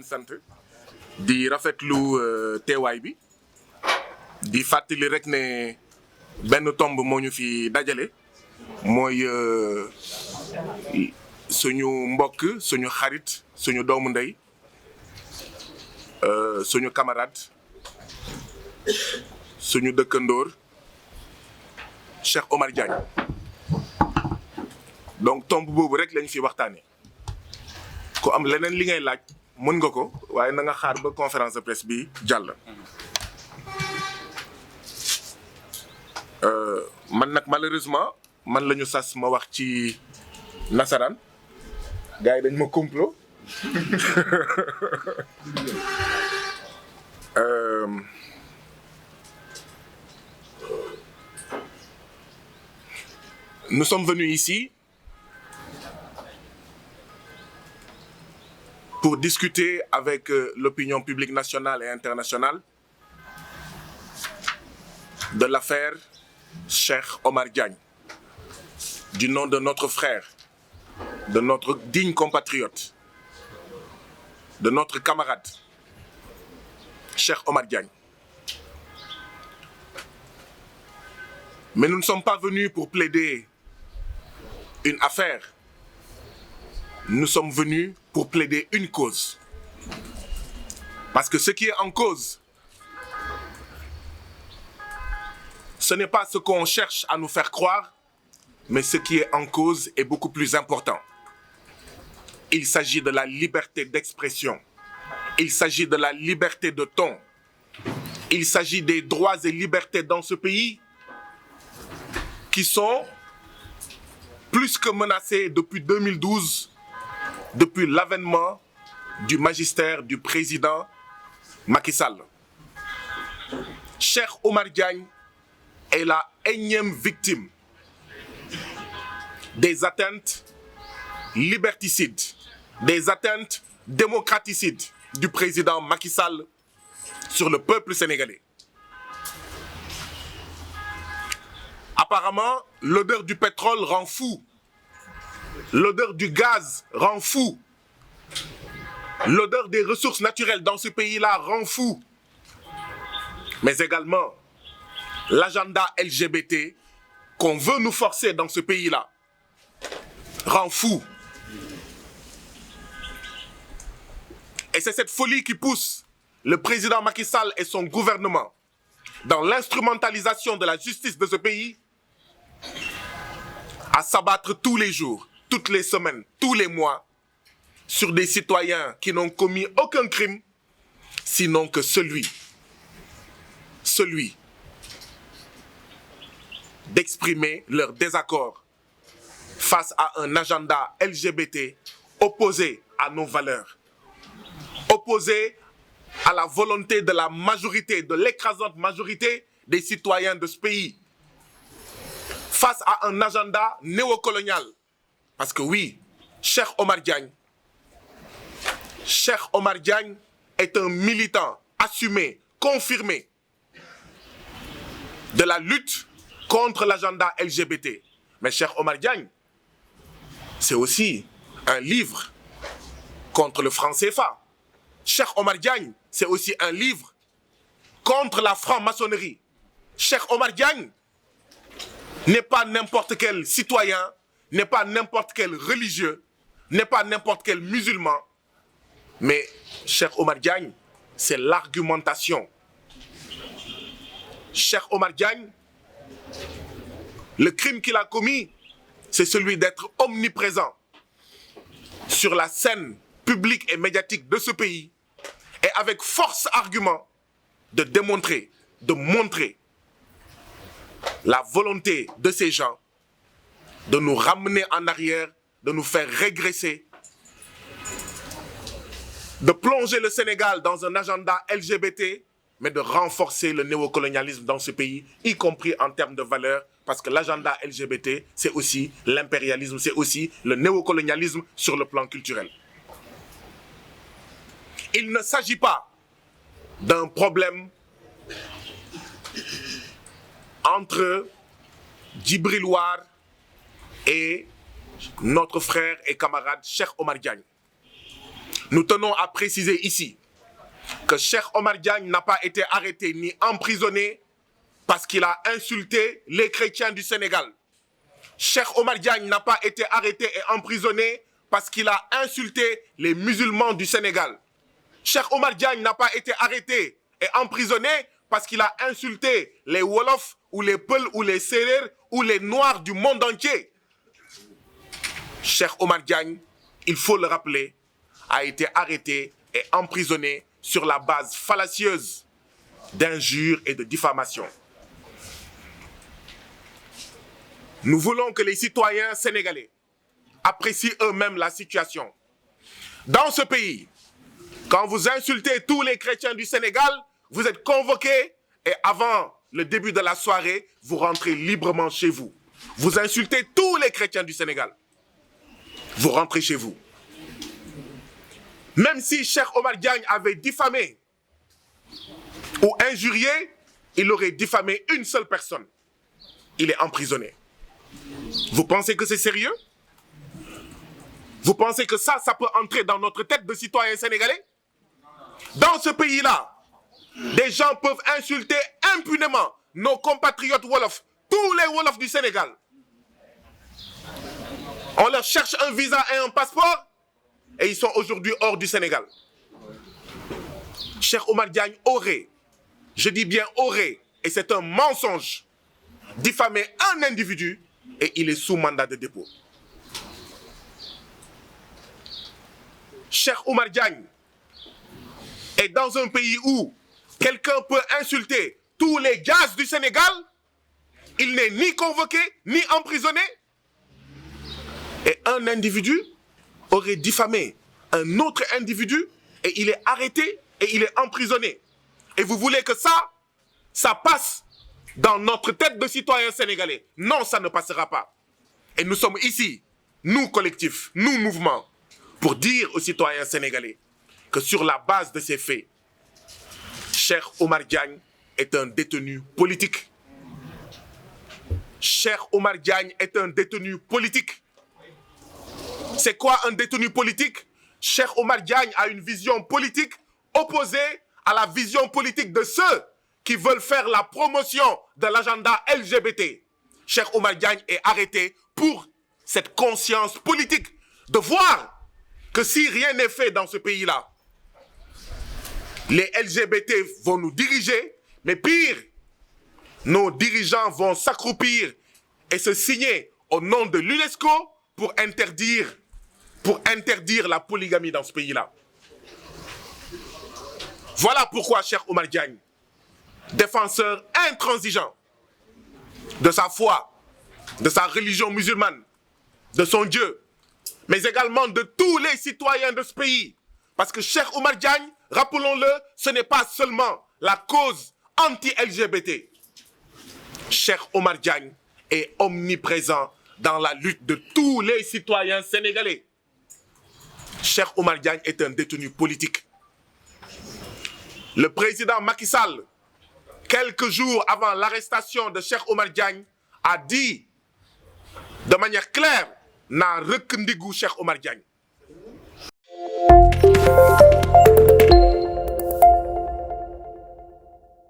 sant di rafetlu teewaay bi di fàttali rek ne benn tomb moo ñu fi dajale mooy suñu mbokk suñu xarit suñu doomu ndey suñu camarade suñu dëkkandoor Cheikh Omar Diagne donc tomb boobu rek lañ fi waxtaanee ku am leneen li ngay laaj mën nga ko waaye na nga xaar ba conférence de presse bi jàll. man nag malheureusement man la ñu sas ma wax ci nasaraan gars yi dañ ma complot nous sommes venus ici pour discuter avec l'opinion publique nationale et internationale de l'affaire Cheikh Omar Diagne, du nom de notre frère, de notre digne compatriote, de notre camarade, Cheikh Omar Diagne. Mais nous ne sommes pas venus pour plaider une affaire. Nous sommes venus pour plaider une cause. Parce que ce qui est en cause, ce n'est pas ce qu'on cherche à nous faire croire, mais ce qui est en cause est beaucoup plus important. Il s'agit de la liberté d'expression. Il s'agit de la liberté de ton. Il s'agit des droits et libertés dans ce pays qui sont plus que menacés depuis 2012, depuis l'avènement du magistère du président Macky Sall. Cheikh Omar Diagne est la énième victime des atteintes liberticides, des atteintes démocraticides du président Macky Sall sur le peuple sénégalais. Apparemment, l'odeur du pétrole rend fou. L'odeur du gaz rend fou. L'odeur des ressources naturelles dans ce pays-là rend fou. Mais également, l'agenda LGBT qu'on veut nous forcer dans ce pays-là rend fou. Et c'est cette folie qui pousse le président Macky Sall et son gouvernement dans l'instrumentalisation de la justice de ce pays à s'abattre tous les jours, toutes les semaines, tous les mois sur des citoyens qui n'ont commis aucun crime, sinon que celui d'exprimer leur désaccord face à un agenda LGBT opposé à nos valeurs, opposé à la volonté de la majorité, de l'écrasante majorité des citoyens de ce pays, face à un agenda néocolonial. Parce que oui, Cheikh Omar Diagne est un militant assumé, confirmé de la lutte contre l'agenda LGBT. Mais Cheikh Omar Diagne, c'est aussi un livre contre le franc CFA. Cheikh Omar Diagne, c'est aussi un livre contre la franc-maçonnerie. Cheikh Omar Diagne n'est pas n'importe quel citoyen, n'est pas n'importe quel religieux, n'est pas n'importe quel musulman. Mais Cheikh Omar Diagne, c'est l'argumentation. Cheikh Omar Diagne, le crime qu'il a commis, c'est celui d'être omniprésent sur la scène publique et médiatique de ce pays et avec force argument de démontrer, de montrer la volonté de ces gens de nous ramener en arrière, de nous faire régresser, de plonger le Sénégal dans un agenda LGBT, mais de renforcer le néocolonialisme dans ce pays, y compris en termes de valeurs, parce que l'agenda LGBT, c'est aussi l'impérialisme, c'est aussi le néocolonialisme sur le plan culturel. Il ne s'agit pas d'un problème entre Djibril War et notre frère et camarade Cheikh Omar Diagne. Nous tenons à préciser ici que Cheikh Omar Diagne n'a pas été arrêté ni emprisonné parce qu'il a insulté les chrétiens du Sénégal. Cheikh Omar Diagne n'a pas été arrêté et emprisonné parce qu'il a insulté les musulmans du Sénégal. Cheikh Omar Diagne n'a pas été arrêté et emprisonné parce qu'il a insulté les Wolofs ou les Peuls ou les Sérères ou les Noirs du monde entier. Cheikh Omar Diagne, il faut le rappeler, a été arrêté et emprisonné sur la base fallacieuse d'injures et de diffamation. Nous voulons que les citoyens sénégalais apprécient eux-mêmes la situation. Dans ce pays, quand vous insultez tous les chrétiens du Sénégal, vous êtes convoqués et avant le début de la soirée, vous rentrez librement chez vous. Vous insultez tous les chrétiens du Sénégal. Vous rentrez chez vous. Même si Cheikh Omar Diagne avait diffamé ou injurié, il aurait diffamé une seule personne. Il est emprisonné. Vous pensez que c'est sérieux? Vous pensez que ça peut entrer dans notre tête de citoyens sénégalais? Dans ce pays-là, des gens peuvent insulter impunément nos compatriotes Wolofs, tous les Wolofs du Sénégal. On leur cherche un visa et un passeport et ils sont aujourd'hui hors du Sénégal. Cheikh Omar Diagne aurait, je dis bien aurait, et c'est un mensonge, diffamé un individu et il est sous mandat de dépôt. Cheikh Omar Diagne est dans un pays où quelqu'un peut insulter tous les gaz du Sénégal, il n'est ni convoqué, ni emprisonné, et un individu aurait diffamé un autre individu et il est arrêté et il est emprisonné. Et vous voulez que ça passe dans notre tête de citoyens sénégalais? Non, ça ne passera pas. Et nous sommes ici, nous collectifs, nous mouvements, pour dire aux citoyens sénégalais que sur la base de ces faits, Cheikh Omar Diagne est un détenu politique. Cheikh Omar Diagne est un détenu politique. C'est quoi un détenu politique? Cheikh Omar Diagne a une vision politique opposée à la vision politique de ceux qui veulent faire la promotion de l'agenda LGBT. Cheikh Omar Diagne est arrêté pour cette conscience politique de voir que si rien n'est fait dans ce pays-là, les LGBT vont nous diriger, mais pire, nos dirigeants vont s'accroupir et se signer au nom de l'UNESCO pour interdire la polygamie dans ce pays-là. Voilà pourquoi Cheikh Omar Diagne, défenseur intransigeant de sa foi, de sa religion musulmane, de son Dieu, mais également de tous les citoyens de ce pays. Parce que Cheikh Omar Diagne, rappelons-le, ce n'est pas seulement la cause anti-LGBT. Cheikh Omar Diagne est omniprésent dans la lutte de tous les citoyens sénégalais. Cheikh Omar Diagne est un détenu politique. Le président Macky Sall, quelques jours avant l'arrestation de Cheikh Omar Diagne, a dit de manière claire « Na rek ndigou Cheikh Omar Diagne ».